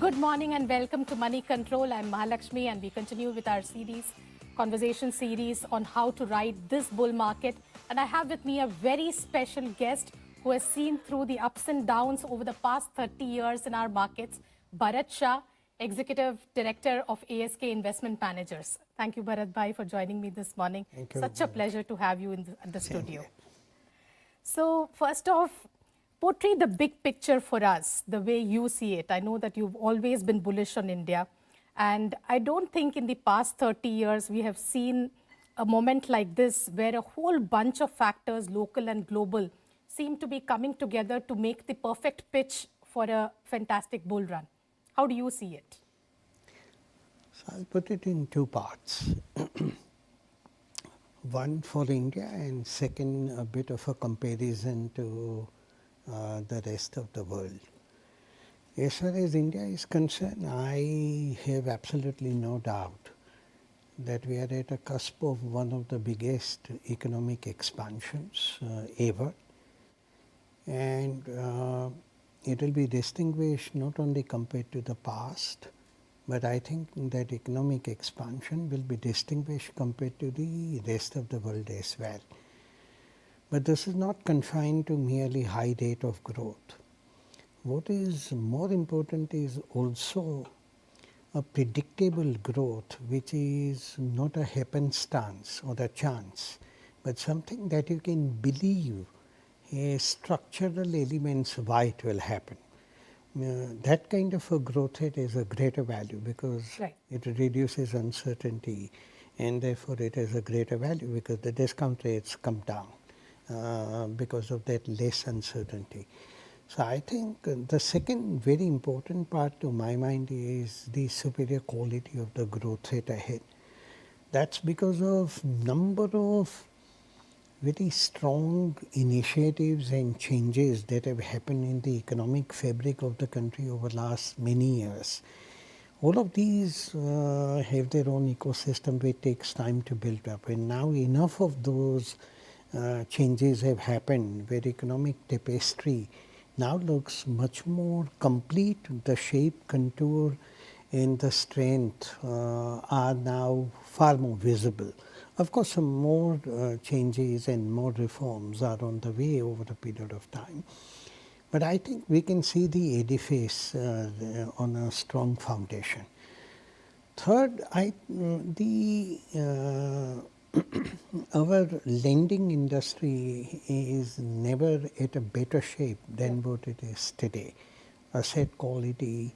Good morning and welcome to Money Control. I'm Mahalakshmi and we continue with our conversation series on how to ride this bull market. And I have with me a very special guest who has seen through the ups and downs over the past 30 years in our markets, Bharat Shah, Executive Director of ASK Investment Managers. Thank you, Bharat Bhai, for joining me this morning. Thank you. Such a pleasure to have you in the studio. So first off, portray the big picture for us, the way you see it. I know that you've always been bullish on India. And I don't think in the past 30 years we have seen a moment like this where a whole bunch of factors, local and global, seem to be coming together to make the perfect pitch for a fantastic bull run. How do you see it? So I'll put it in two parts. One for India and second a bit of a comparison to the rest of the world. As far as India is concerned, I have absolutely no doubt that we are at a cusp of one of the biggest economic expansions ever, and it will be distinguished not only compared to the past, but I think that economic expansion will be distinguished compared to the rest of the world as well. But this is not confined to merely high rate of growth. What is more important is also a predictable growth, which is not a happenstance or a chance, but something that you can believe has structural elements why it will happen. That kind of a growth rate is a greater value because it reduces uncertainty, and therefore it is a greater value because the discount rates come down because of that less uncertainty. So I think the second very important part to my mind is the superior quality of the growth rate ahead. That's because of number of very strong initiatives and changes that have happened in the economic fabric of the country over the last many years. All of these have their own ecosystem which takes time to build up, and now enough of those changes have happened where economic tapestry now looks much more complete. The shape, contour and the strength are now far more visible. Of course, some more changes and more reforms are on the way over a period of time. But I think we can see the edifice on a strong foundation. Third, our lending industry is never at a better shape than what it is today. Asset quality,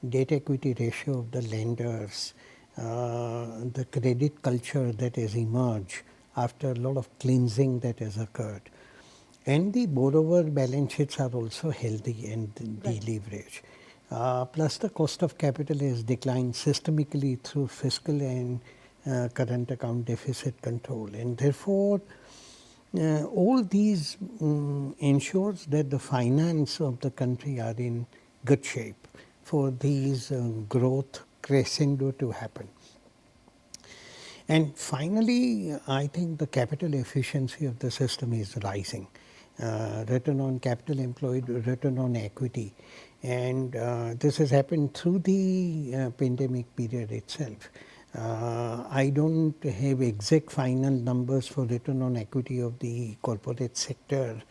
debt equity ratio of the lenders, the credit culture that has emerged after a lot of cleansing that has occurred. And the borrower balance sheets are also healthy and deleveraged. Plus the cost of capital has declined systemically through fiscal and current account deficit control, and therefore all these ensures that the finance of the country are in good shape for these growth crescendo to happen. And finally, I think the capital efficiency of the system is rising. Return on capital employed, return on equity, and this has happened through the pandemic period itself. I don't have exact final numbers for return on equity of the corporate sector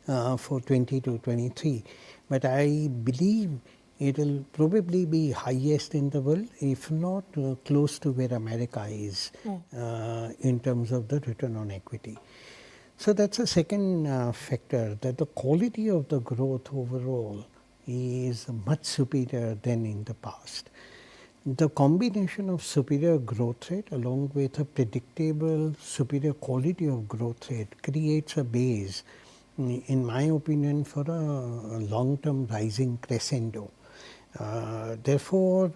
for 22-23, but I believe it will probably be highest in the world, if not close to where America is in terms of the return on equity. So that's a second factor, that the quality of the growth overall is much superior than in the past. The combination of superior growth rate along with a predictable superior quality of growth rate creates a base, in my opinion, for a long-term rising crescendo. Therefore,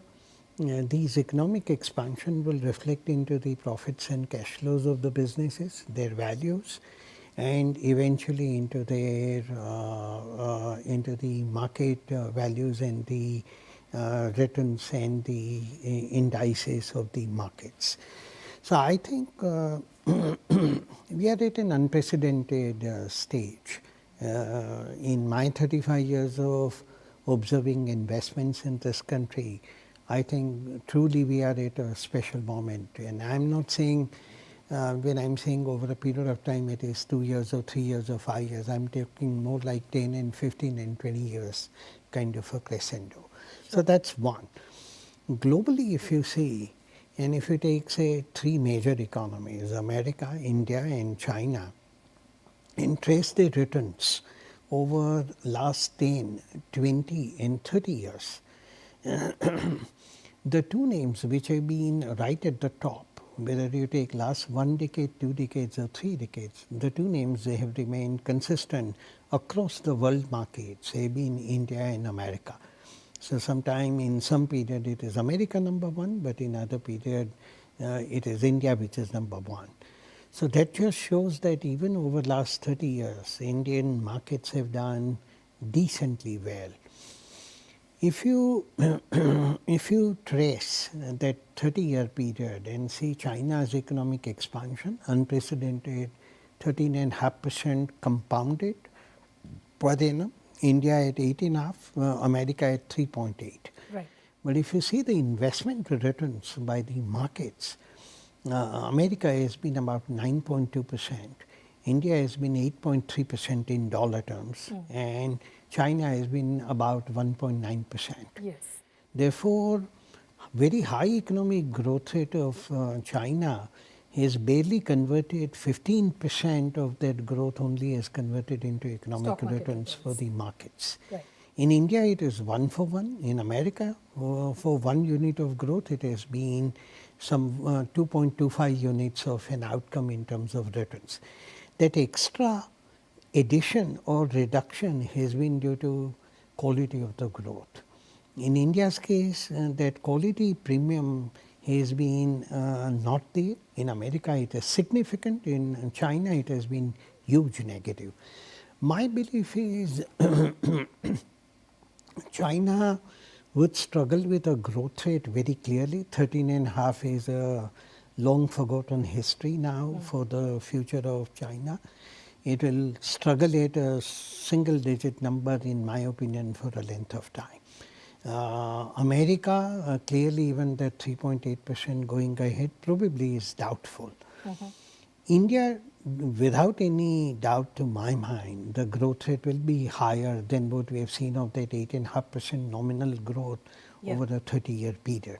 these economic expansion will reflect into the profits and cash flows of the businesses, their values, and eventually into their into the market values and the returns and the indices of the markets. So I think we are at an unprecedented stage. In my 35 years of observing investments in this country, I think truly we are at a special moment. And I'm not saying, when I'm saying over a period of time, it is 2 years or 3 years or 5 years. I'm talking more like 10 and 15 and 20 years kind of a crescendo. So that's one. Globally, if you see, and if you take, say, 3 major economies, America, India, and China, and trace their returns over last 10, 20, and 30 years, the two names which have been right at the top, whether you take last 1 decade, 2 decades, or 3 decades, the two names they have remained consistent across the world markets have been India and America. So sometime in some period it is America number 1, but in other period it is India which is number 1. So that just shows that even over last 30 years, Indian markets have done decently well. If you if you trace that 30-year period and see China's economic expansion, unprecedented 13.5% compounded per annum, India at 8.5%, America at 3.8%. Right. But if you see the investment returns by the markets, America has been about 9.2%, India has been 8.3% in dollar terms, and China has been about 1.9%. Yes. Therefore, very high economic growth rate of China has barely converted 15% of that growth only has converted into economic Stock market returns for returns. the markets. Right. In India, it is 1 for 1. In America, for 1 unit of growth, it has been some 2.25 units of an outcome in terms of returns. That extra addition or reduction has been due to quality of the growth. In India's case, that quality premium has been not there. In America, it is significant. In China, it has been huge negative. My belief is China would struggle with a growth rate very clearly. 13.5 is a long forgotten history now for the future of China. It will struggle at a single digit number, in my opinion, for a length of time. America, clearly even that 3.8% going ahead probably is doubtful. India, without any doubt to my mind, the growth rate will be higher than what we have seen of that 8.5% nominal growth over a 30-year period.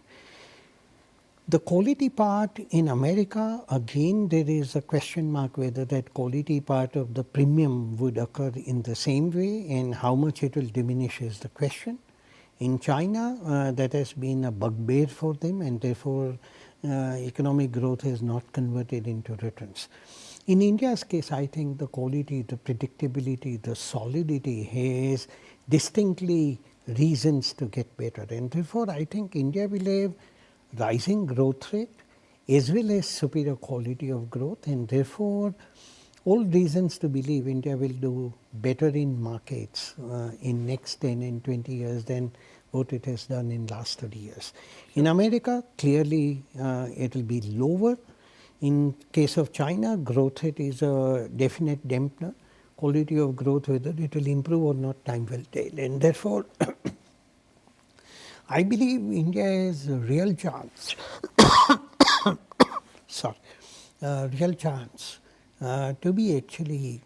The quality part in America, again, there is a question mark whether that quality part of the premium would occur in the same way, and how much it will diminish is the question. In China, that has been a bugbear for them, and therefore economic growth has not converted into returns. In India's case, I think the quality, the predictability, the solidity has distinctly reasons to get better, and therefore I think India will have rising growth rate as well as superior quality of growth, and therefore all reasons to believe India will do better in markets in next 10 and 20 years than what it has done in last 30 years. In America, clearly it will be lower. In case of China, growth rate is a definite dampener. Quality of growth, whether it will improve or not, time will tell. And therefore, I believe India has a real chance, real chance to be actually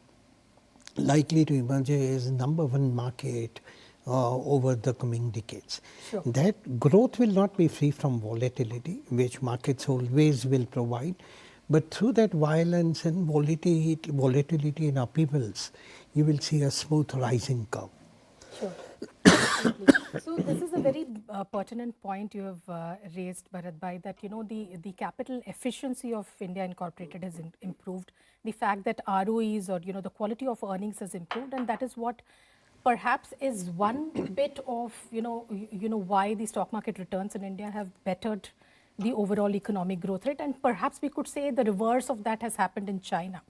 likely to emerge as number 1 market over the coming decades. Sure. That growth will not be free from volatility, which markets always will provide, but through that violence and volatility and upheavals, you will see a smooth rising curve. Sure. Absolutely. So this is a very pertinent point you have raised, Bharat Bhai, that the capital efficiency of India Incorporated has improved. The fact that ROEs, or the quality of earnings has improved, and that is what perhaps is one bit of why the stock market returns in India have bettered the overall economic growth rate, and perhaps we could say the reverse of that has happened in China.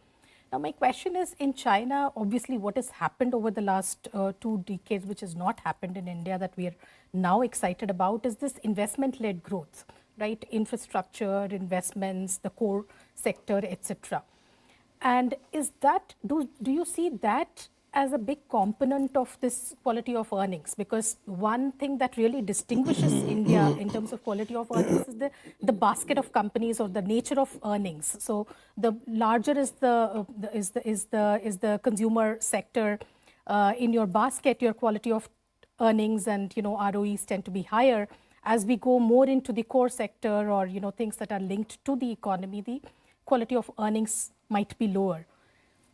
Now, my question is, in China, obviously what has happened over the last 2 decades, which has not happened in India, that we are now excited about, is this investment-led growth, right? Infrastructure, investments, the core sector, etc. And is that, do you see that as a big component of this quality of earnings? Because one thing that really distinguishes India in terms of quality of earnings is the basket of companies or the nature of earnings. So the larger is the consumer sector in your basket, your quality of earnings and ROEs tend to be higher. As we go more into the core sector or things that are linked to the economy, the quality of earnings might be lower.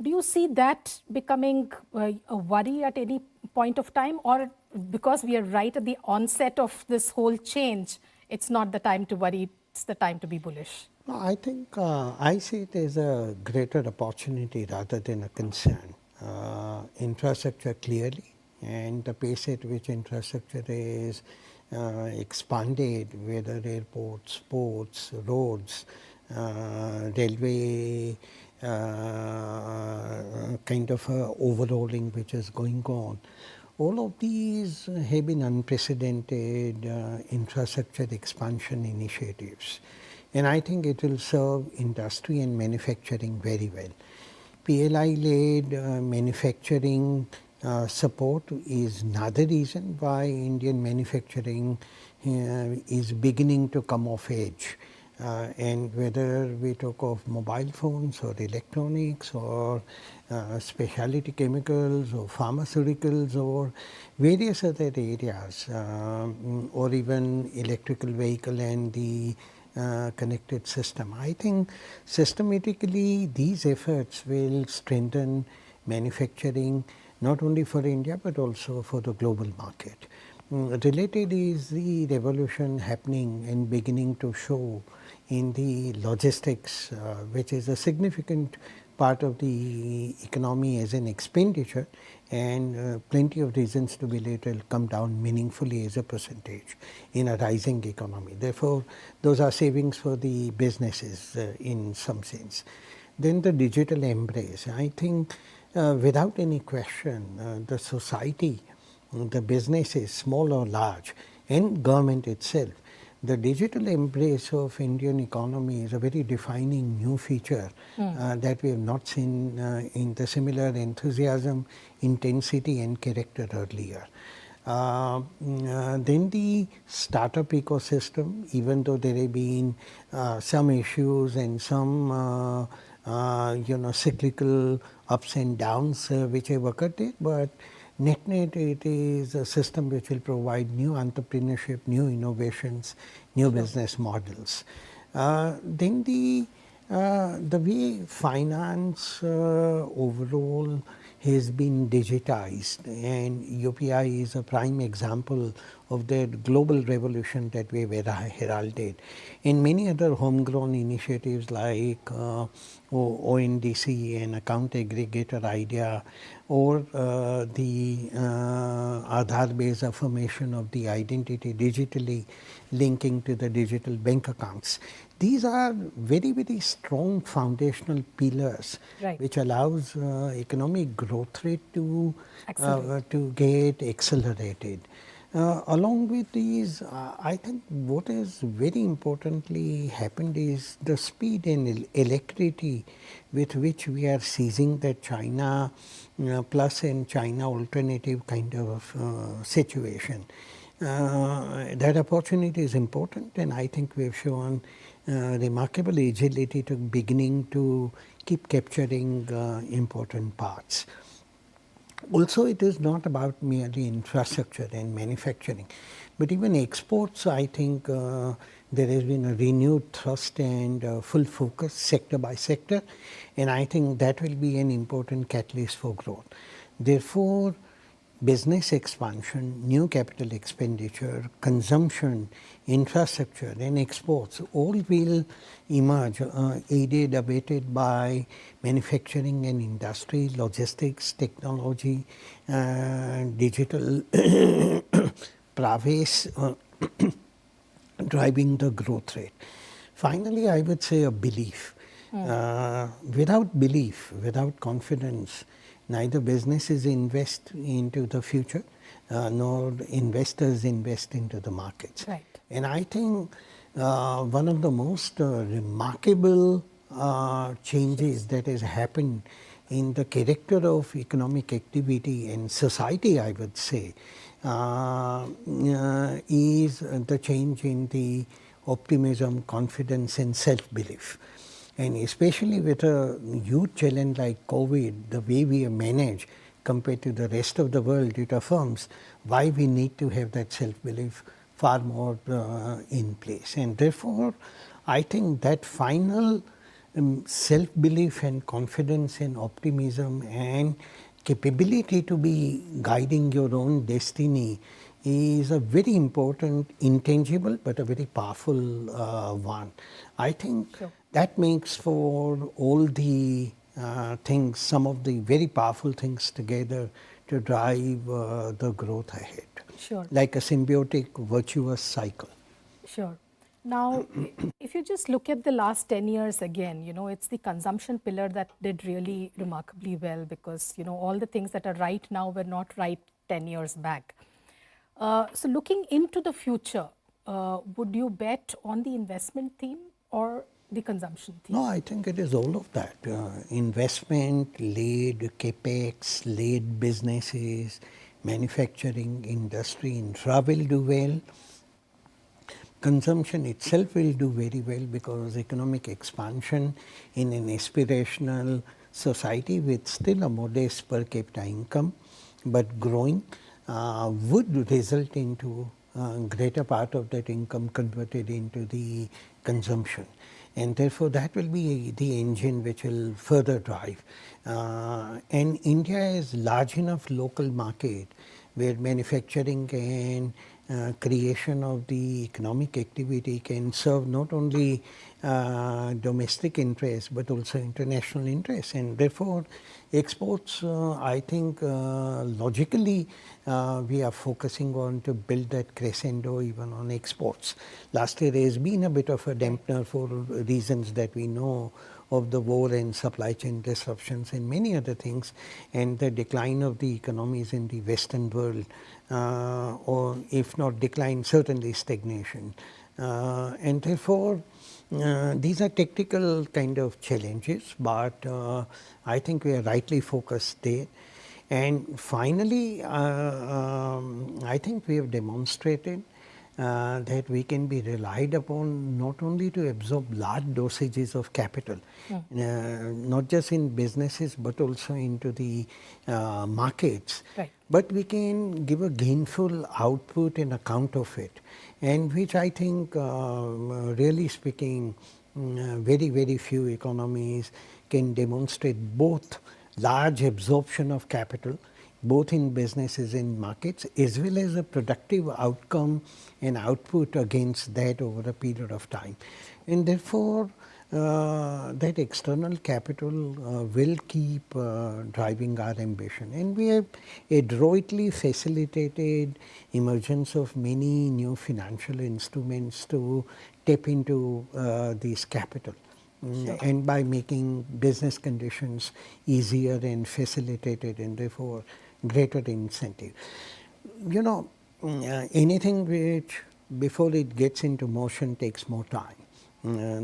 Do you see that becoming a worry at any point of time, or because we are right at the onset of this whole change, it's not the time to worry, it's the time to be bullish? No, I think I see it as a greater opportunity rather than a concern. Infrastructure clearly, and the pace at which infrastructure is expanded, whether airports, ports, roads, railway, kind of overhauling which is going on. All of these have been unprecedented infrastructure expansion initiatives, and I think it will serve industry and manufacturing very well. PLI-led manufacturing support is another reason why Indian manufacturing is beginning to come of age. And whether we talk of mobile phones or electronics or specialty chemicals or pharmaceuticals or various other areas, or even electrical vehicle and the connected system. I think systematically these efforts will strengthen manufacturing not only for India but also for the global market. Related is the revolution happening and beginning to show in the logistics, which is a significant part of the economy as an expenditure, and plenty of reasons to believe it will come down meaningfully as a percentage in a rising economy. Therefore, those are savings for the businesses in some sense. Then the digital embrace. I think without any question, the society, the businesses, small or large, and government itself, the digital embrace of Indian economy is a very defining new feature that we have not seen in the similar enthusiasm, intensity and character earlier. Then the startup ecosystem, even though there have been some issues and some cyclical ups and downs which have occurred there, but net it is a system which will provide new entrepreneurship, new innovations, new business models. Then the way finance overall has been digitized, and UPI is a prime example of that global revolution that we have heralded. In many other homegrown initiatives like ONDC and account aggregator idea, or the Aadhaar-based affirmation of the identity digitally linking to the digital bank accounts. These are very, very strong foundational pillars, right, which allows economic growth rate to get accelerated. Along with these, I think what has very importantly happened is the speed and alacrity with which we are seizing the China plus and China alternative kind of situation. That opportunity is important, and I think we have shown remarkable agility to beginning to keep capturing important parts. Also, it is not about merely infrastructure and manufacturing, but even exports. I think there has been a renewed thrust and full focus sector by sector, and I think that will be an important catalyst for growth. Therefore, business expansion, new capital expenditure, consumption, infrastructure and exports all will emerge aided, abetted by manufacturing and industry, logistics, technology, digital prowess driving the growth rate. Finally, I would say a belief. Without belief, without confidence, neither businesses invest into the future, nor investors invest into the markets. Right. And I think one of the most remarkable changes that has happened in the character of economic activity and society, I would say, is the change in the optimism, confidence and self-belief. And especially with a huge challenge like COVID, the way we manage compared to the rest of the world, it affirms why we need to have that self-belief far more in place. And therefore, I think that final self-belief and confidence and optimism and capability to be guiding your own destiny is a very important, intangible, but a very powerful one. I think that makes for all the things, some of the very powerful things together to drive the growth ahead. Sure. Like a symbiotic, virtuous cycle. Sure. Now, if you just look at the last 10 years again, it's the consumption pillar that did really remarkably well because, all the things that are right now were not right 10 years back. So looking into the future, would you bet on the investment theme or the consumption theme? No, I think it is all of that. Investment-led, capex-led businesses, manufacturing, industry, infra will do well. Consumption itself will do very well because economic expansion in an aspirational society with still a modest per capita income but growing would result into greater part of that income converted into the consumption. And therefore, that will be the engine which will further drive. And India is large enough local market where manufacturing and creation of the economic activity can serve not only domestic interests but also international interests, and therefore exports I think logically we are focusing on to build that crescendo even on exports. Last year has been a bit of a dampener for reasons that we know of the war and supply chain disruptions and many other things, and the decline of the economies in the Western world, or if not decline, certainly stagnation. And therefore, these are tactical kind of challenges, but I think we are rightly focused there. And finally, I think we have demonstrated that we can be relied upon not only to absorb large dosages of capital, not just in businesses but also into the markets, Right. but we can give a gainful output and account of it, and which I think really speaking very, very few economies can demonstrate both large absorption of capital both in businesses and markets, as well as a productive outcome and output against that over a period of time. And therefore, that external capital will keep driving our ambition. And we have adroitly facilitated emergence of many new financial instruments to tap into this capital. Sure. And by making business conditions easier and facilitated, and therefore greater incentive. Anything which before it gets into motion takes more time.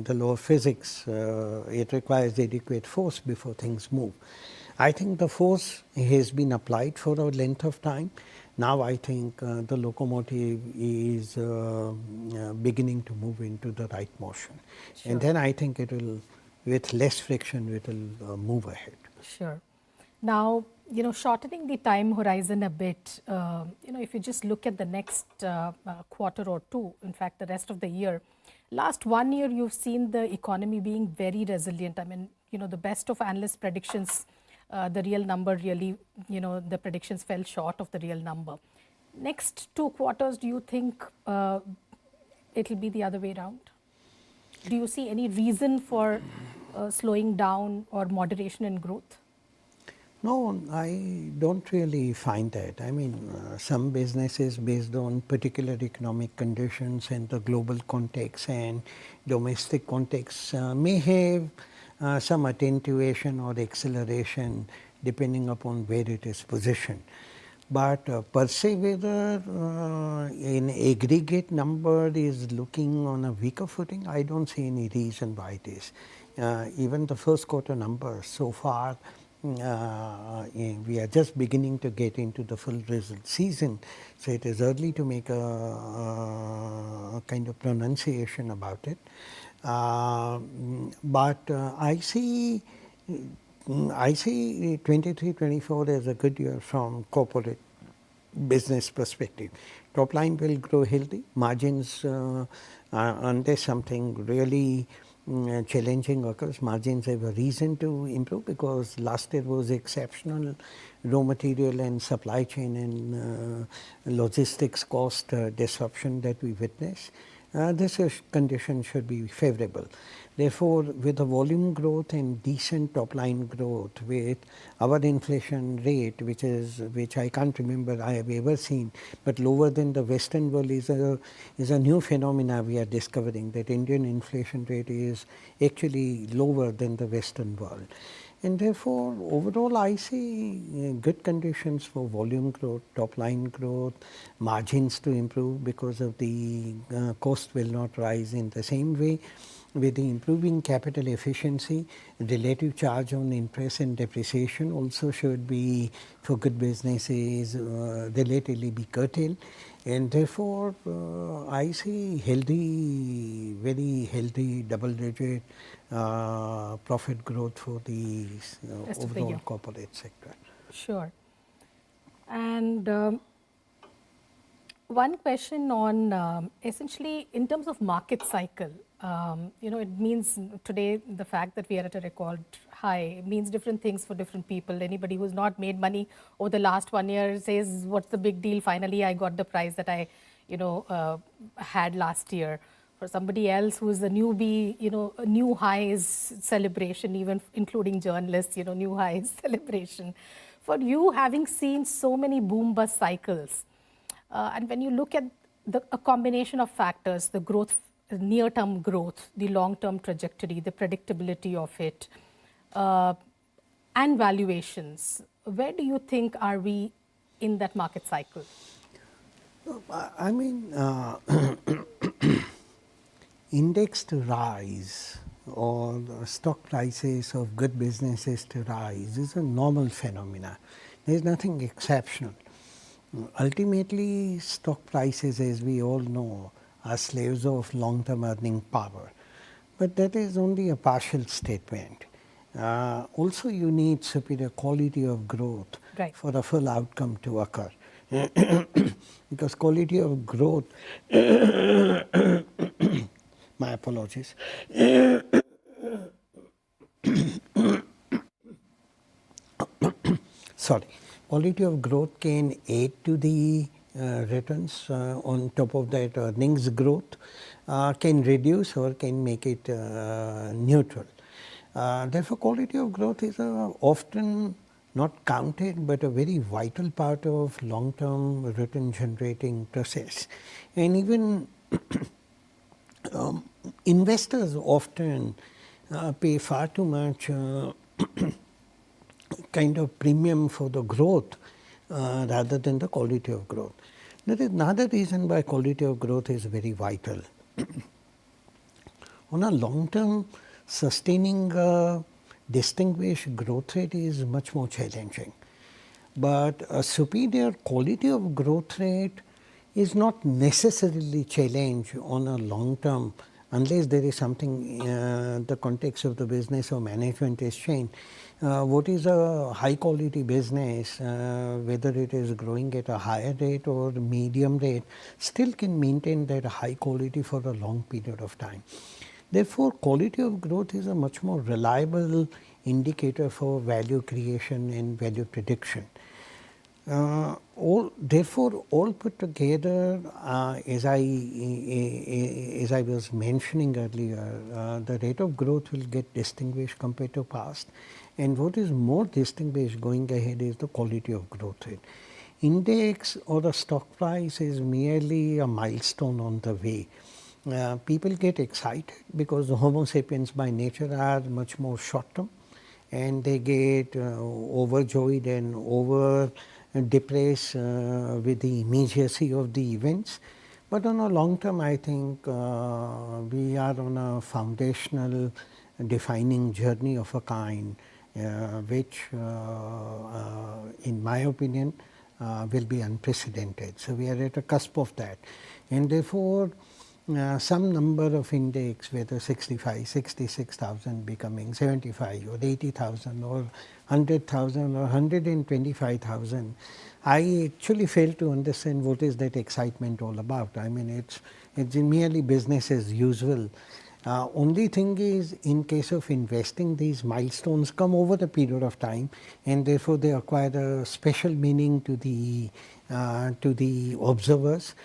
The law of physics, it requires adequate force before things move. I think the force has been applied for a length of time. Now I think the locomotive is beginning to move into the right motion. Sure. And then I think it will, with less friction, it will move ahead. Sure. Now, shortening the time horizon a bit, if you just look at the next quarter or two, in fact, the rest of the year, last 1 year, you've seen the economy being very resilient. I mean, the best of analyst predictions, the real number really, the predictions fell short of the real number. Next 2 quarters, do you think it'll be the other way around? Do you see any reason for slowing down or moderation in growth? No, I don't really find that. I mean, some businesses based on particular economic conditions and the global context and domestic context may have some attenuation or acceleration depending upon where it is positioned. But per se, whether an aggregate number is looking on a weaker footing, I don't see any reason why it is. Even the first quarter numbers so far We are just beginning to get into the full result season, so it is early to make a kind of pronunciation about it. But I see 23-24 as a good year from corporate business perspective. Top line will grow healthy, margins unless something really challenging occurs, margins have a reason to improve because last year was exceptional raw material and supply chain and logistics cost disruption that we witnessed. This condition should be favorable. Therefore, with the volume growth and decent top line growth, with our inflation rate, which I can't remember I have ever seen, but lower than the Western world, is a new phenomena we are discovering, that Indian inflation rate is actually lower than the Western world. And therefore, overall I see good conditions for volume growth, top line growth, margins to improve because of the cost will not rise in the same way. With the improving capital efficiency, relative charge on interest and depreciation also should be, for good businesses, relatively be curtailed. And therefore, I see healthy, very healthy double-digit profit growth for the Rest of the overall year. corporate sector. Sure. And one question on essentially in terms of market cycle, it means today the fact that we are at a record high means different things for different people. Anybody who's not made money over the last 1 year says, what's the big deal? Finally, I got the price that I, had last year. For somebody else who's a newbie, a new highs celebration, even including journalists, new highs celebration. For you, having seen so many boom bust cycles, and when you look at a combination of factors, the growth, near-term growth, the long-term trajectory, the predictability of it, and valuations, where do you think are we in that market cycle? I mean, index to rise or the stock prices of good businesses to rise is a normal phenomena. There is nothing exceptional. Ultimately, stock prices, as we all know, are slaves of long-term earning power. But that is only a partial statement. Also, you need superior quality of growth Right. for a full outcome to occur. Because quality of growth, my apologies. Sorry. Quality of growth can aid to the returns. On top of that, earnings growth can reduce or can make it neutral. Therefore, quality of growth is often not counted, but a very vital part of long-term return generating process. And even investors often pay far too much kind of premium for the growth rather than the quality of growth. There is another reason why quality of growth is very vital. On a long term, sustaining a distinguished growth rate is much more challenging. But a superior quality of growth rate is not necessarily challenged on a long term unless there is something the context of the business or management is changed. What is a high quality business, whether it is growing at a higher rate or medium rate, still can maintain that high quality for a long period of time. Therefore, quality of growth is a much more reliable indicator for value creation and value prediction. Therefore, all put together, as I was mentioning earlier, the rate of growth will get distinguished compared to past. And what is more distinguished going ahead is the quality of growth rate. Index or the stock price is merely a milestone on the way. People get excited because the Homo sapiens by nature are much more short term, and they get overjoyed and over depressed with the immediacy of the events. But on a long term, I think we are on a foundational defining journey of a kind, which in my opinion will be unprecedented. So we are at a cusp of that, and therefore some number of index, whether 65, 66,000 becoming 75 or 80,000 or 100,000 or 125,000, I actually fail to understand what is that excitement all about. I mean, it's merely business as usual. Only thing is, in case of investing, these milestones come over a period of time, and therefore they acquire a special meaning to the observers.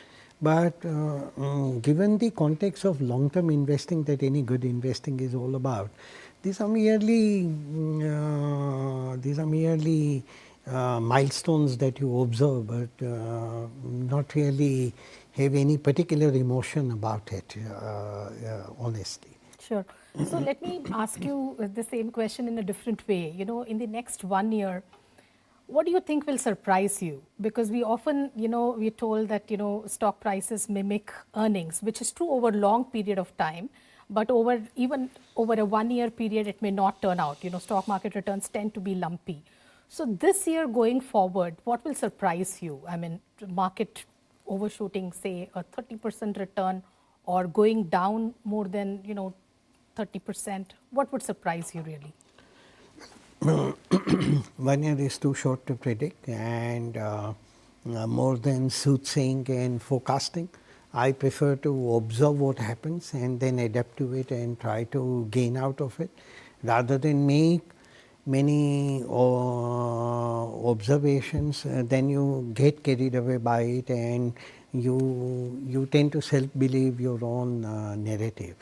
But given the context of long-term investing that any good investing is all about, these are merely milestones that you observe, but not really have any particular emotion about it, honestly. Sure. So let me ask you the same question in a different way. You know, in the next 1 year, what do you think will surprise you? Because we often, we're told that, stock prices mimic earnings, which is true over a long period of time. But even over a 1 year period, it may not turn out. Stock market returns tend to be lumpy. So this year going forward, what will surprise you? I mean, market overshooting, say, a 30% return or going down more than, 30%. What would surprise you really? 1 year is too short to predict, and more than soothsaying and forecasting, I prefer to observe what happens and then adapt to it and try to gain out of it, rather than make many observations. Then you get carried away by it, and you tend to self-believe your own narrative.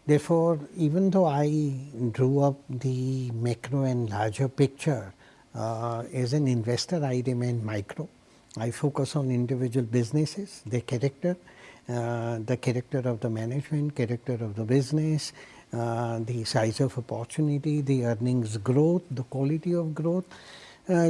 Therefore, even though I drew up the macro and larger picture, as an investor I remain micro. I focus on individual businesses, their character, the character of the management, character of the business, the size of opportunity, the earnings growth, the quality of growth,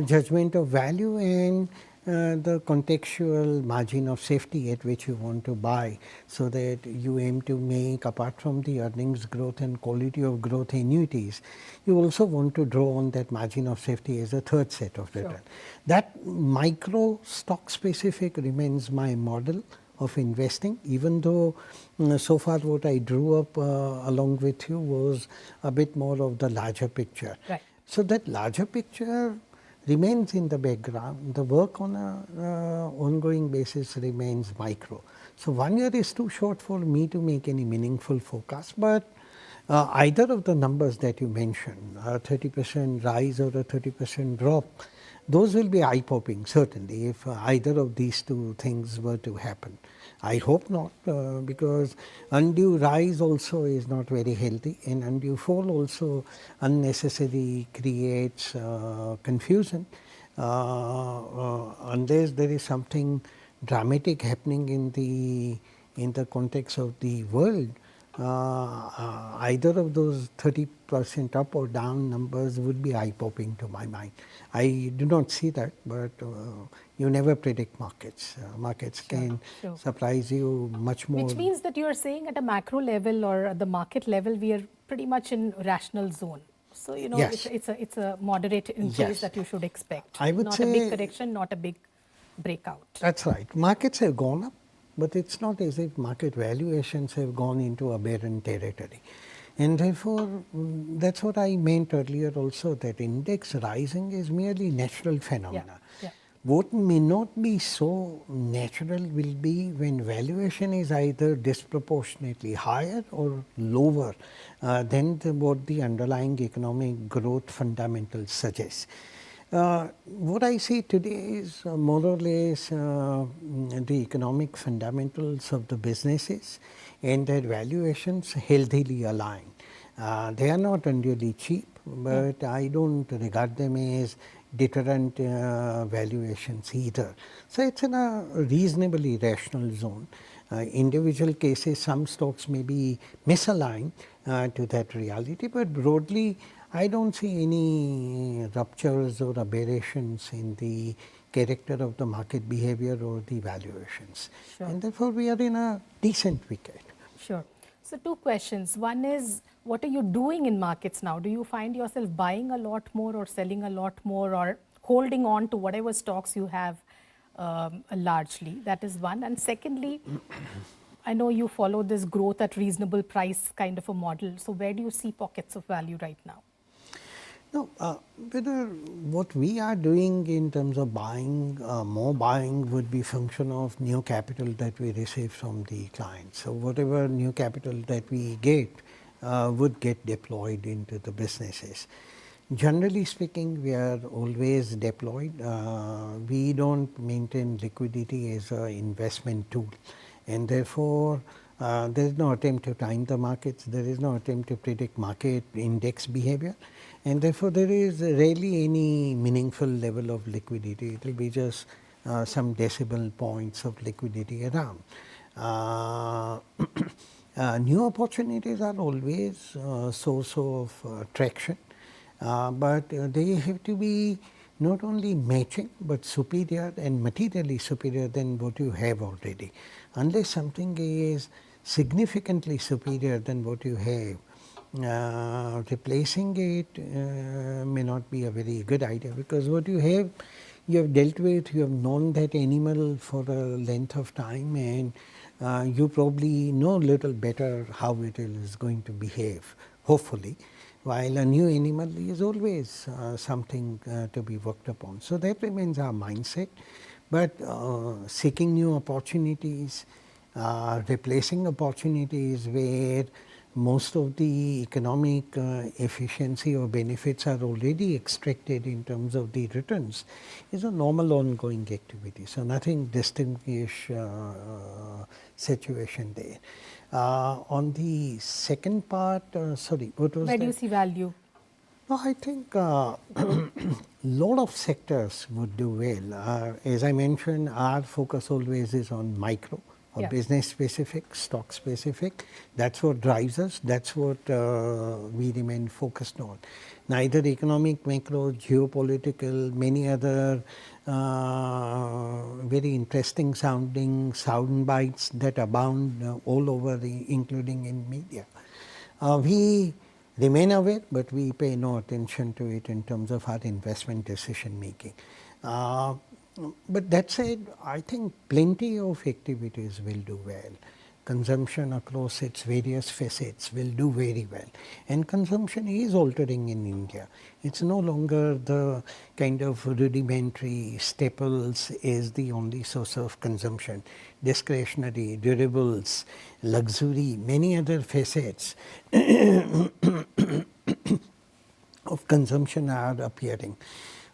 judgment of value, and the contextual margin of safety at which you want to buy, so that you aim to make, apart from the earnings growth and quality of growth annuities, you also want to draw on that margin of safety as a third set of return. Sure. That micro stock specific remains my model of investing, even though so far what I drew up along with you was a bit more of the larger picture. Right. So that larger picture remains in the background. The work on a ongoing basis remains micro. So 1 year is too short for me to make any meaningful forecast, but either of the numbers that you mentioned, a 30% rise or a 30% drop, those will be eye-popping, certainly, if either of these two things were to happen. I hope not, because undue rise also is not very healthy, and undue fall also unnecessarily creates confusion, unless there is something dramatic happening in the context of the world. Either of those 30% up or down numbers would be eye-popping to my mind. I do not see that, but you never predict markets. Markets can surprise you much more. Which means that you are saying at a macro level or at the market level, we are pretty much in rational zone. So, Yes. it's a moderate increase Yes. that you should expect. I would not say a big correction, not a big breakout. That's right. Markets have gone up, but it's not as if market valuations have gone into aberrant territory. And therefore, that's what I meant earlier also, that index rising is merely natural phenomena. Yeah. What may not be so natural will be when valuation is either disproportionately higher or lower than what the underlying economic growth fundamentals suggest. What I see today is more or less the economic fundamentals of the businesses and their valuations healthily aligned. They are not unduly cheap, but I don't regard them as deterrent valuations either. So it's in a reasonably rational zone. Individual cases, some stocks may be misaligned to that reality, but broadly I don't see any ruptures or aberrations in the character of the market behavior or the valuations. Sure. And therefore we are in a decent wicket. Sure. So two questions. One is, what are you doing in markets now? Do you find yourself buying a lot more or selling a lot more or holding on to whatever stocks you have largely? That is one. And secondly, I know you follow this growth at reasonable price kind of a model. So where do you see pockets of value right now? No, whether what we are doing in terms of buying, more buying would be function of new capital that we receive from the clients. So whatever new capital that we get would get deployed into the businesses. Generally speaking, we are always deployed. We don't maintain liquidity as an investment tool, and therefore there is no attempt to time the markets. There is no attempt to predict market index behavior, and therefore there is rarely any meaningful level of liquidity. It will be just some decimal points of liquidity around. New opportunities are always a source of traction. But they have to be not only matching, but superior and materially superior than what you have already. Unless something is significantly superior than what you have, replacing it may not be a very good idea, because what you have dealt with, you have known that animal for a length of time, and you probably know a little better how it is going to behave, hopefully. While a new animal is always something to be worked upon. So that remains our mindset, but seeking new opportunities, replacing opportunities where most of the economic efficiency or benefits are already extracted in terms of the returns is a normal ongoing activity. So nothing distinguished situation there. On the second part, sorry, what was Where that? do you see value? No, I think lot of sectors would do well. As I mentioned, our focus always is on micro or business specific, stock specific. That's what drives us. That's what we remain focused on. Neither economic, macro, geopolitical, many other very interesting sounding sound bites that abound all over, including in media. We remain aware, but we pay no attention to it in terms of our investment decision making. But that said, I think plenty of activities will do well. Consumption across its various facets will do very well, and consumption is altering in India. It's no longer the kind of rudimentary staples is the only source of consumption. Discretionary, durables, luxury, many other facets of consumption are appearing.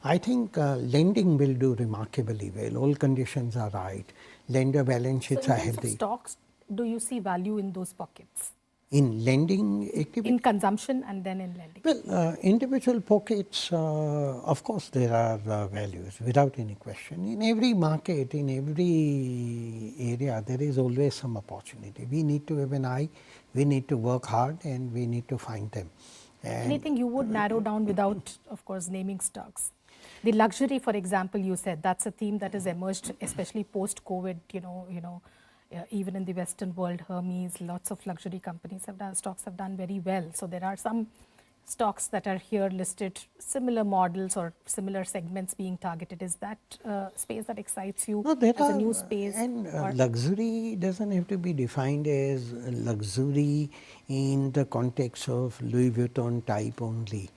I think lending will do remarkably well. All conditions are right. Lender balance sheets So are in terms healthy. of stocks, do you see value in those pockets? In lending activity? In consumption and then in lending? Well, individual pockets, of course, there are values without any question. In every market, in every area, there is always some opportunity. We need to have an eye, we need to work hard, and we need to find them. And anything you would narrow down without, of course, naming stocks? The luxury, for example, you said that's a theme that has emerged, especially post-COVID. Even in the Western world, Hermes, lots of luxury companies stocks have done very well. So there are some stocks that are here listed, similar models or similar segments being targeted. Is that space that excites you as a new space? And luxury doesn't have to be defined as luxury in the context of Louis Vuitton type only.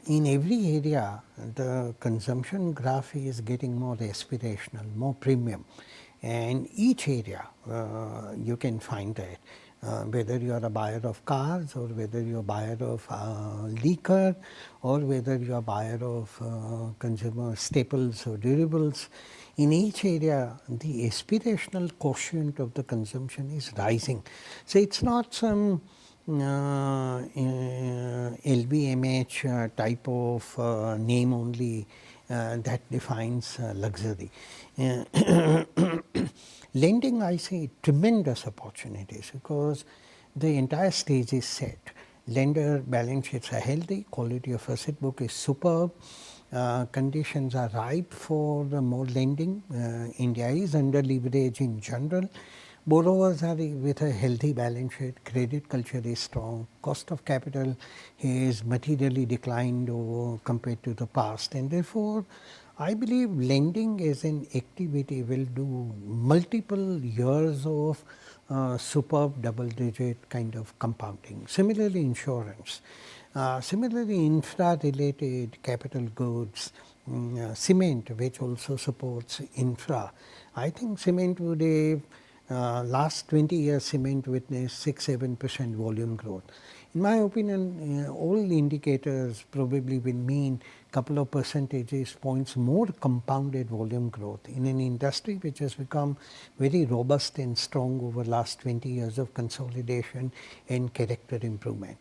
In every area, the consumption graph is getting more aspirational, more premium. And each area, you can find that. Whether you are a buyer of cars, or whether you are a buyer of liquor, or whether you are a buyer of consumer staples or durables, in each area the aspirational quotient of the consumption is rising. So it's not some LVMH type of name only that defines luxury. Lending, I see tremendous opportunities because the entire stage is set. Lender balance sheets are healthy, quality of asset book is superb, conditions are ripe for more lending. India is under leverage in general. Borrowers are with a healthy balance sheet, credit culture is strong, cost of capital has materially declined over compared to the past, and therefore, I believe lending as an activity will do multiple years of superb double digit kind of compounding. Similarly, insurance. Similarly, infra related capital goods, cement, which also supports infra. I think cement would have last 20 years cement witnessed 6-7% volume growth. In my opinion, all indicators probably will mean couple of percentage points more compounded volume growth in an industry which has become very robust and strong over last 20 years of consolidation and character improvement.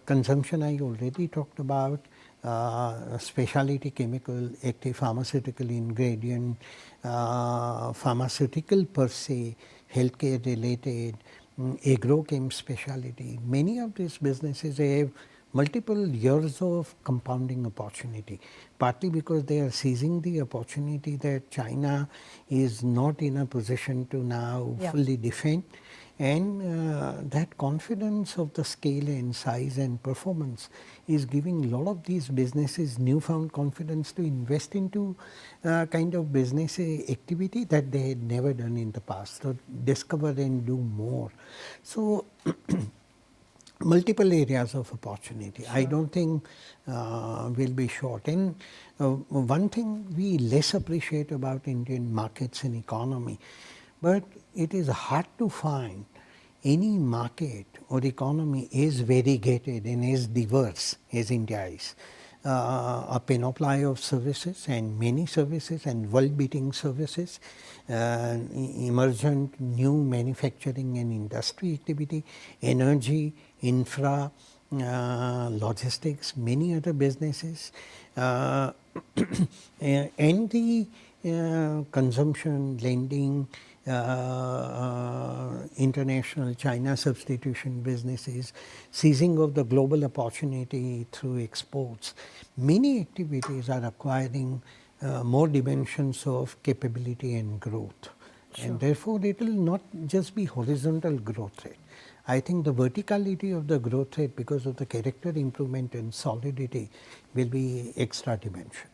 Consumption I already talked about. Specialty chemical, active pharmaceutical ingredient, pharmaceutical per se, healthcare related, agrochem specialty. Many of these businesses have multiple years of compounding opportunity, partly because they are seizing the opportunity that China is not in a position to now fully defend, and that confidence of the scale and size and performance is giving a lot of these businesses newfound confidence to invest into kind of business activity that they had never done in the past, so discover and do more. So multiple areas of opportunity. Sure. I don't think will be short. And one thing we less appreciate about Indian markets and economy, but it is hard to find any market or economy as variegated and as diverse as India is. A panoply of services and many services and world-beating services, emergent new manufacturing and industry activity, energy, infra, logistics, many other businesses, and the consumption, lending, international China substitution businesses, seizing of the global opportunity through exports. Many activities are acquiring more dimensions of capability and growth. Sure. And therefore, it will not just be horizontal growth rate. I think the verticality of the growth rate, because of the character improvement and solidity, will be extra dimension.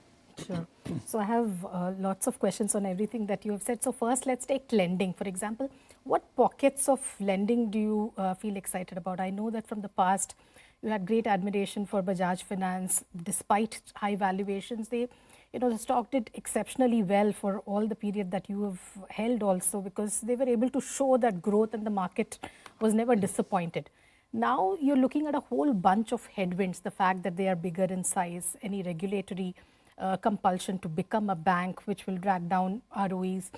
Sure. So I have lots of questions on everything that you have said. So first, let's take lending. For example, what pockets of lending do you feel excited about? I know that from the past, you had great admiration for Bajaj Finance. Despite high valuations, the stock did exceptionally well for all the period that you have held also, because they were able to show that growth and the market was never disappointed. Now you're looking at a whole bunch of headwinds, the fact that they are bigger in size, any regulatory compulsion to become a bank which will drag down ROEs,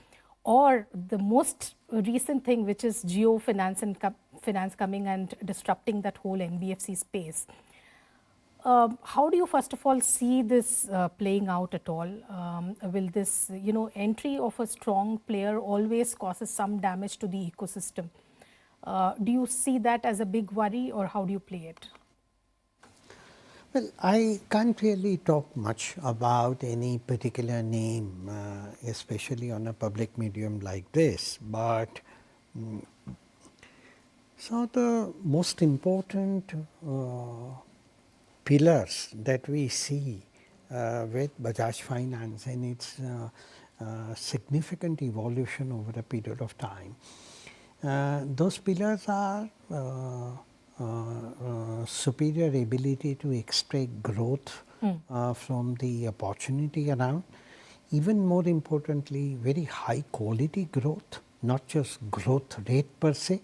or the most recent thing, which is geo finance and finance coming and disrupting that whole NBFC space. How do you first of all see this playing out at all? Will this entry of a strong player always causes some damage to the ecosystem? Do you see that as a big worry, or how do you play it? Well, I can't really talk much about any particular name, especially on a public medium like this, but so the most important pillars that we see with Bajaj Finance and its significant evolution over a period of time, those pillars are superior ability to extract growth from the opportunity around. Even more importantly, very high quality growth, not just growth rate per se.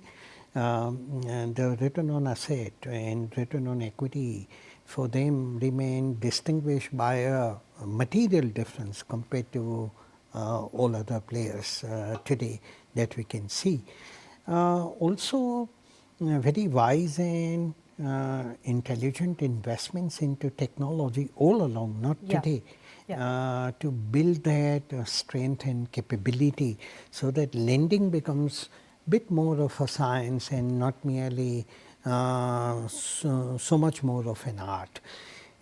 And the return on asset and return on equity for them remain distinguished by a material difference compared to all other players today that we can see. Also, very wise and intelligent investments into technology all along, not today, to build that strength and capability so that lending becomes a bit more of a science and not merely so much more of an art.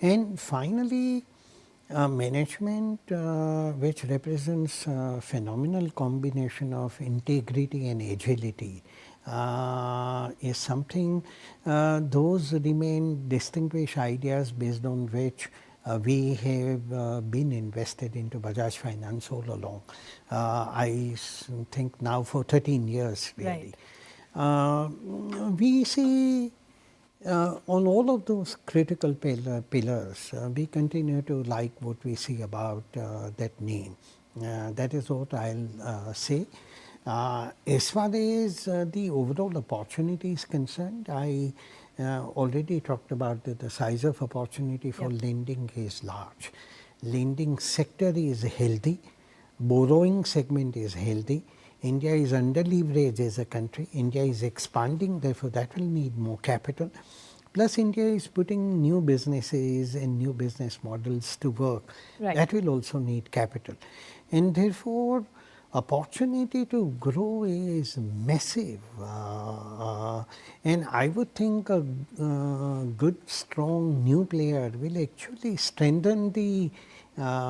And finally, Management which represents a phenomenal combination of integrity and agility is something, those remain distinguished ideas based on which we have been invested into Bajaj Finance all along. Think now for 13 years really. Right. We see on all of those critical pillars, we continue to like what we see about that name. That is what I'll say. As far as the overall opportunity is concerned, I already talked about that the size of opportunity for Yep. lending is large. Lending sector is healthy, borrowing segment is healthy. India is under leveraged as a country. India is expanding, therefore that will need more capital. Plus India is putting new businesses and new business models to work. Right. That will also need capital. And therefore, opportunity to grow is massive. And I would think a good, strong new player will actually strengthen the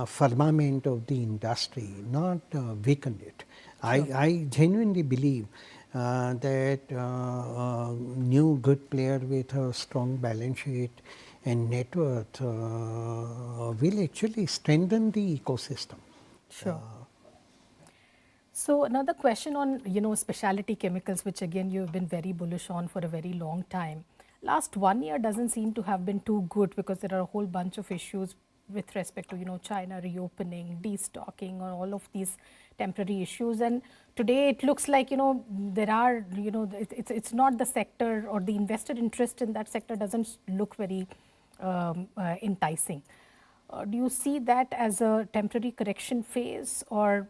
firmament of the industry, not weaken it. I genuinely believe that new good player with a strong balance sheet and net worth will actually strengthen the ecosystem. Sure. So another question on, specialty chemicals, which again you've been very bullish on for a very long time. Last 1 year doesn't seem to have been too good because there are a whole bunch of issues with respect to, China reopening, destocking, or all of these temporary issues. And today it looks like, there are, it's not the sector, or the investor interest in that sector doesn't look very enticing. Do you see that as a temporary correction phase, or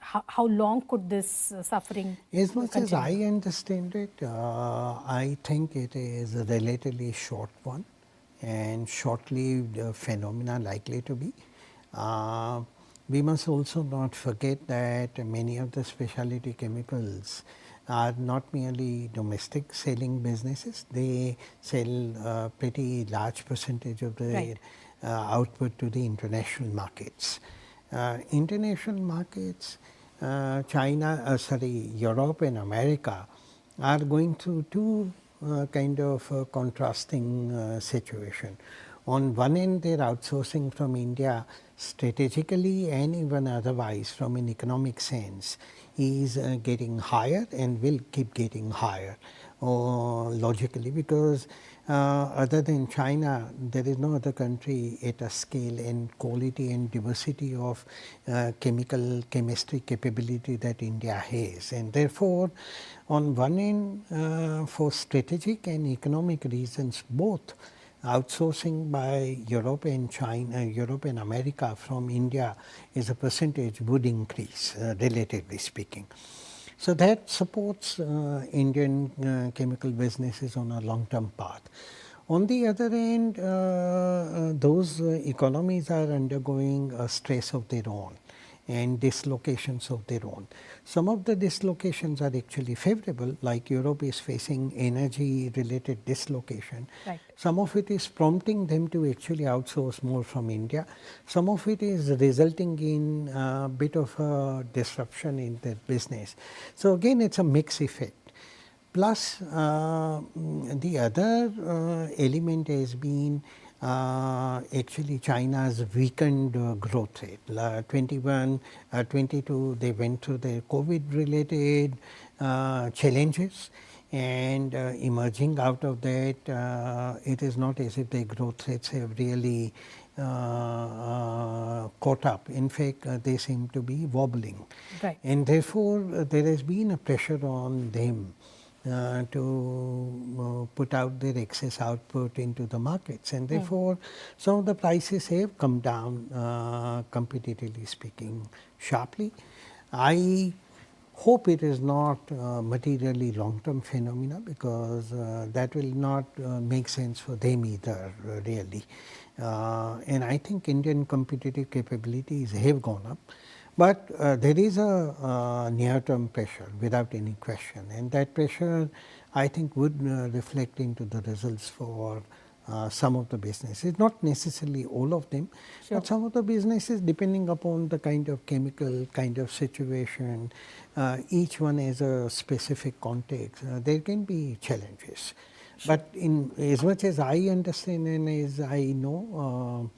how long could this suffering As much as I continue? understand it, I think it is a relatively short one and short-lived phenomena likely to be. We must also not forget that many of the specialty chemicals are not merely domestic selling businesses. They sell a pretty large percentage of their Right. output to the international markets. International markets, Europe and America are going through two kind of contrasting situation. On one end, they are outsourcing from India strategically and even otherwise from an economic sense is getting higher and will keep getting higher logically, because other than China, there is no other country at a scale and quality and diversity of chemistry capability that India has. And therefore, on one end, for strategic and economic reasons both, outsourcing by Europe and China, Europe and America from India as a percentage would increase, relatively speaking. So that supports Indian chemical businesses on a long-term path. On the other end, those economies are undergoing a stress of their own and dislocations of their own. Some of the dislocations are actually favorable, like Europe is facing energy related dislocation. Right. Some of it is prompting them to actually outsource more from India. Some of it is resulting in a bit of a disruption in their business. So again, it's a mixed effect. Plus, the other element has been actually China's weakened growth rate. 21, 22, they went through their COVID-related challenges, and emerging out of that, it is not as if their growth rates have really caught up. In fact, they seem to be wobbling. Right. And therefore, there has been a pressure on them to put out their excess output into the markets, and therefore some of the prices have come down, competitively speaking, sharply. I hope it is not materially long-term phenomena, because that will not make sense for them either, really. And I think Indian competitive capabilities have gone up. But there is a near-term pressure without any question, and that pressure I think would reflect into the results for some of the businesses, not necessarily all of them, Sure. but some of the businesses depending upon the kind of chemical, kind of situation, each one has a specific context. There can be challenges. But in as much as I understand and as I know,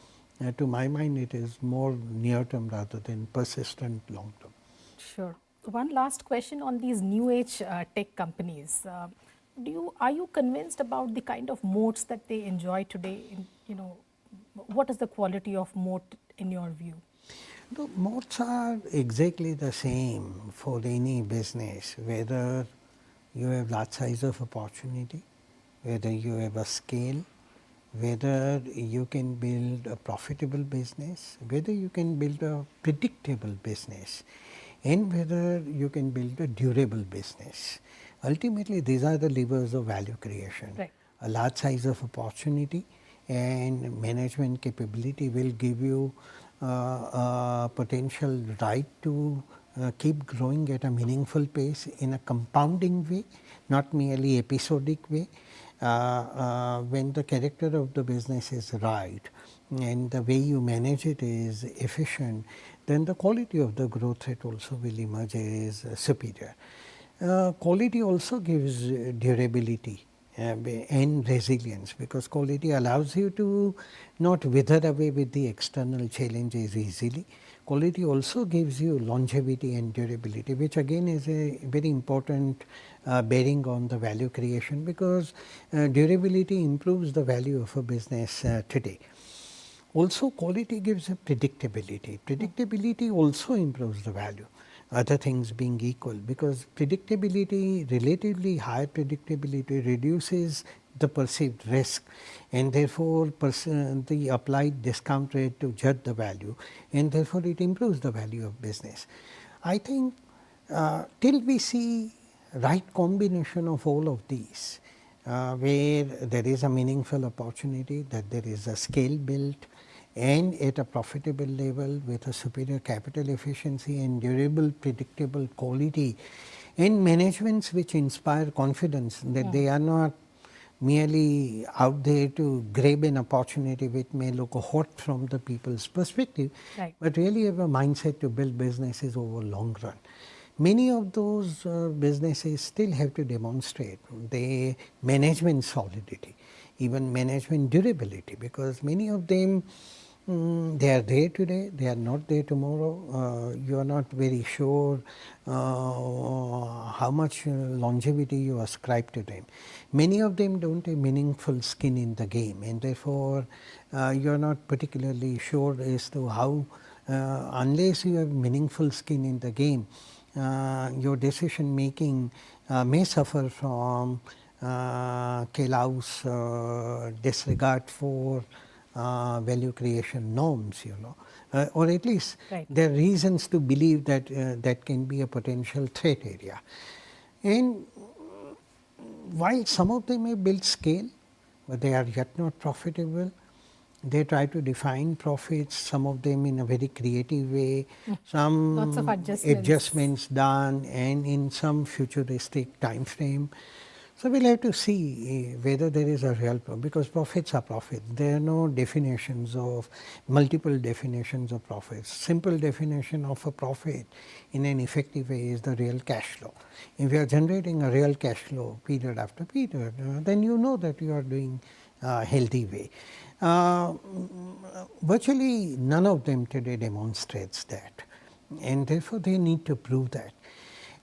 to my mind it is more near term rather than persistent long term. Sure. One last question on these new age tech companies. Are you convinced about the kind of moats that they enjoy today? What is the quality of moat in your view? The moats are exactly the same for any business, whether you have large size of opportunity, whether you have a scale, whether you can build a profitable business, whether you can build a predictable business, and whether you can build a durable business. Ultimately, these are the levers of value creation. Right. A large size of opportunity and management capability will give you a potential right to keep growing at a meaningful pace in a compounding way, not merely episodic way. When the character of the business is right and the way you manage it is efficient, then the quality of the growth rate also will emerge as superior. Quality also gives durability and resilience, because quality allows you to not wither away with the external challenges easily. Quality also gives you longevity and durability, which again is a very important bearing on the value creation, because durability improves the value of a business today. Also, quality gives a predictability. Predictability also improves the value, other things being equal, because predictability, relatively higher predictability reduces the perceived risk, and therefore the applied discount rate to judge the value, and therefore it improves the value of business. I think till we see right combination of all of these, where there is a meaningful opportunity, that there is a scale built and at a profitable level with a superior capital efficiency and durable predictable quality, and managements which inspire confidence that they are not merely out there to grab an opportunity which may look hot from the people's perspective, Right. but really have a mindset to build businesses over long run. Many of those businesses still have to demonstrate their management solidity, even management durability, because many of them they are there today, they are not there tomorrow. You are not very sure how much longevity you ascribe to them. Many of them don't have meaningful skin in the game, and therefore you are not particularly sure as to how, unless you have meaningful skin in the game, your decision making may suffer from callous disregard for value creation norms, or at least Right. there are reasons to believe that that can be a potential threat area. And while some of them may build scale, but they are yet not profitable, they try to define profits, some of them in a very creative way, some Lots of adjustments. adjustments done, and in some futuristic time frame. So we'll have to see whether there is a real problem, because profits are profits. There are no definitions of multiple definitions of profits. Simple definition of a profit in an effective way is the real cash flow. If you are generating a real cash flow period after period, then you know that you are doing a healthy way. Virtually none of them today demonstrates that, and therefore they need to prove that.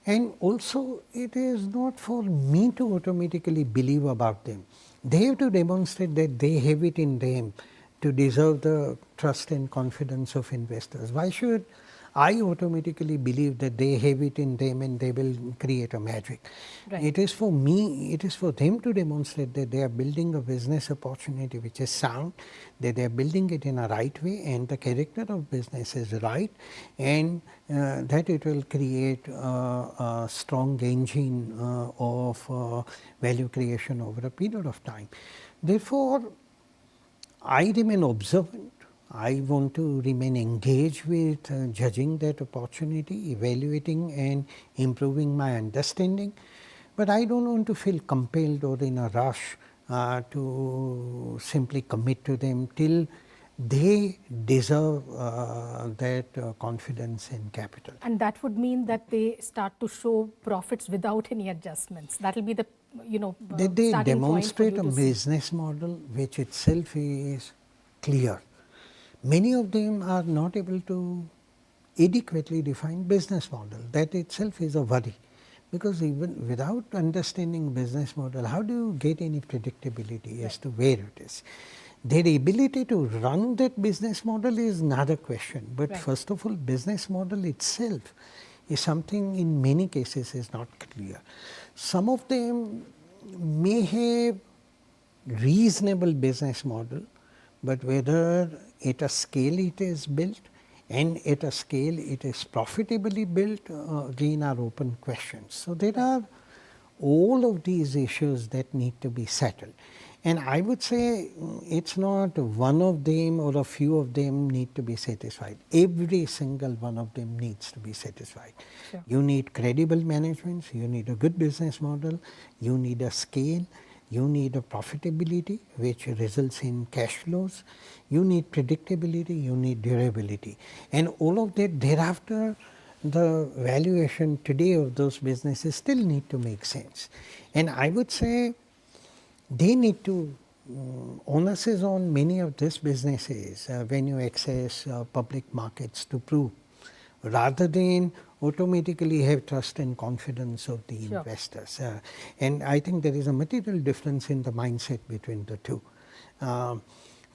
And also, it is not for me to automatically believe about them. They have to demonstrate that they have it in them to deserve the trust and confidence of investors. Why should I automatically believe that they have it in them and they will create a magic? Right. It is for me, it is for them to demonstrate that they are building a business opportunity which is sound, that they are building it in a right way, and the character of business is right, and that it will create a strong engine of value creation over a period of time. Therefore, I remain observant. I want to remain engaged with judging that opportunity, evaluating and improving my understanding. But I don't want to feel compelled or in a rush to simply commit to them till they deserve that confidence in capital. And that would mean that they start to show profits without any adjustments. That will be the That they starting point for demonstrate you a to see. business model which itself is clear. Many of them are not able to adequately define business model. That itself is a worry, because even without understanding business model, how do you get any predictability as to where it is? Their ability to run that business model is another question, but first of all, business model itself is something in many cases is not clear. Some of them may have reasonable business model, but whether at a scale it is built and at a scale it is profitably built, again are open questions. So, there are all of these issues that need to be settled. And I would say it is not one of them or a few of them need to be satisfied. Every single one of them needs to be satisfied. Sure. You need credible management, you need a good business model, you need a scale, you need a profitability which results in cash flows, you need predictability, you need durability. And all of that thereafter, the valuation today of those businesses still need to make sense. And I would say they need to, onus is on many of these businesses when you access public markets to prove, rather than automatically have trust and confidence of the investors. And I think there is a material difference in the mindset between the two.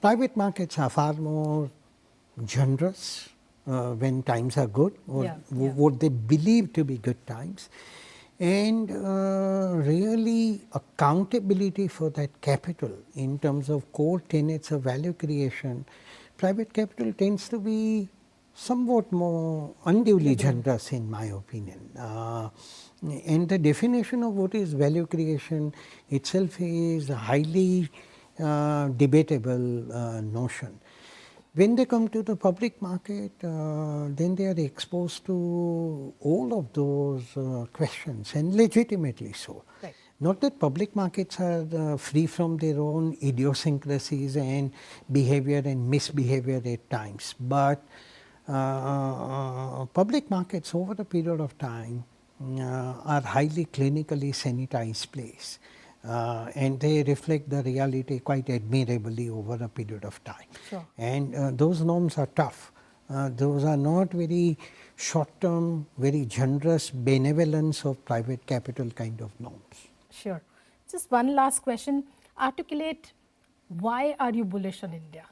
Private markets are far more generous when times are good, or what they believe to be good times, and really accountability for that capital in terms of core tenets of value creation. Private capital tends to be somewhat more unduly generous in my opinion. And the definition of what is value creation itself is a highly debatable notion. When they come to the public market, then they are exposed to all of those questions, and legitimately so. Right. Not that public markets are free from their own idiosyncrasies and behavior and misbehavior at times, but public markets over a period of time are highly clinically sanitized place. And they reflect the reality quite admirably over a period of time. Sure. And those norms are tough. Those are not very short term, very generous benevolence of private capital kind of norms. Sure. Just one last question. Articulate, why are you bullish on India?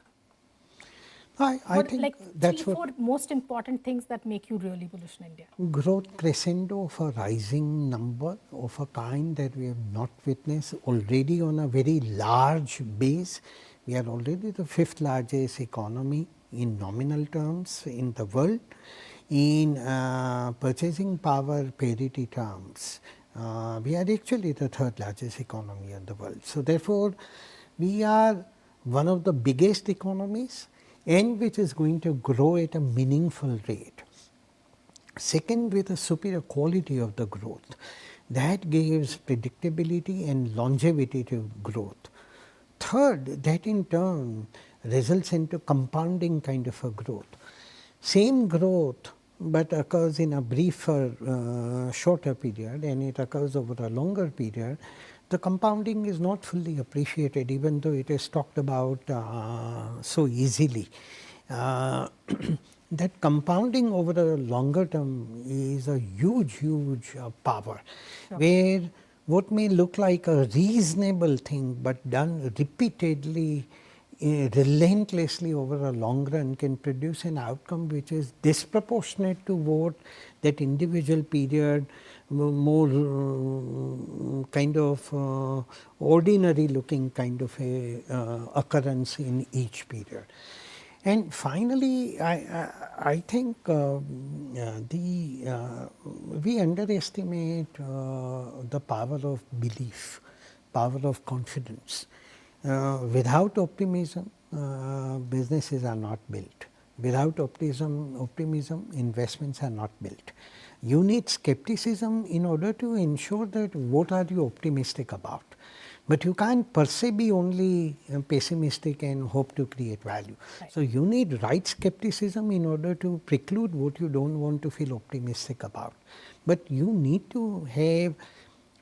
I think like that's three, what four most important things that make you really bullish on India. growth crescendo of a rising number of a kind that we have not witnessed already on a very large base. We are already the 5th largest economy in nominal terms in the world. In purchasing power parity terms, we are actually the 3rd largest economy in the world. So, therefore, we are one of the biggest economies and which is going to grow at a meaningful rate. Second, with a superior quality of the growth, that gives predictability and longevity to growth. Third, that in turn results into compounding kind of a growth. Same growth, but occurs in a briefer, shorter period, and it occurs over a longer period. The compounding is not fully appreciated, even though it is talked about so easily. That compounding over a longer term is a huge power, where what may look like a reasonable thing, but done repeatedly, relentlessly over a long run, can produce an outcome which is disproportionate to what that individual period, more kind of ordinary looking kind of a occurrence in each period. And finally, I think we underestimate the power of belief, power of confidence. Without optimism, businesses are not built. Without optimism, investments are not built. You need skepticism in order to ensure that what are you optimistic about. But you can't per se be only pessimistic and hope to create value. Right. So you need right skepticism in order to preclude what you don't want to feel optimistic about. But you need to have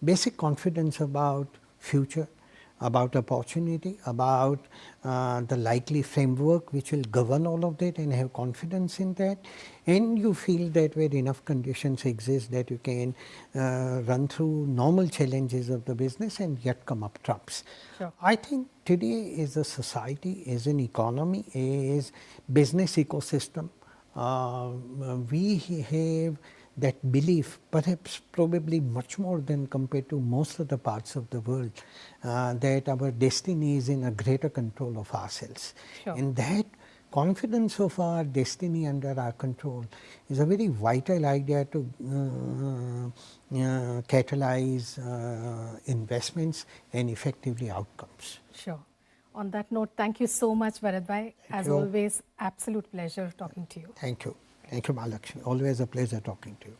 basic confidence about future, about opportunity, about the likely framework which will govern all of that, and have confidence in that. And you feel that where enough conditions exist that you can run through normal challenges of the business and yet come up trumps. Sure. I think today as a society, as an economy, as business ecosystem, we have that belief, perhaps probably much more than compared to most of the parts of the world, that our destiny is in a greater control of ourselves. Sure. And that confidence of our destiny under our control is a very vital idea to catalyze investments and effectively outcomes. Sure. On that note, thank you so much, Bharat Bhai. As you. always, absolute pleasure talking to you. Thank you. Thank you, Mahalakshmi. Always a pleasure talking to you.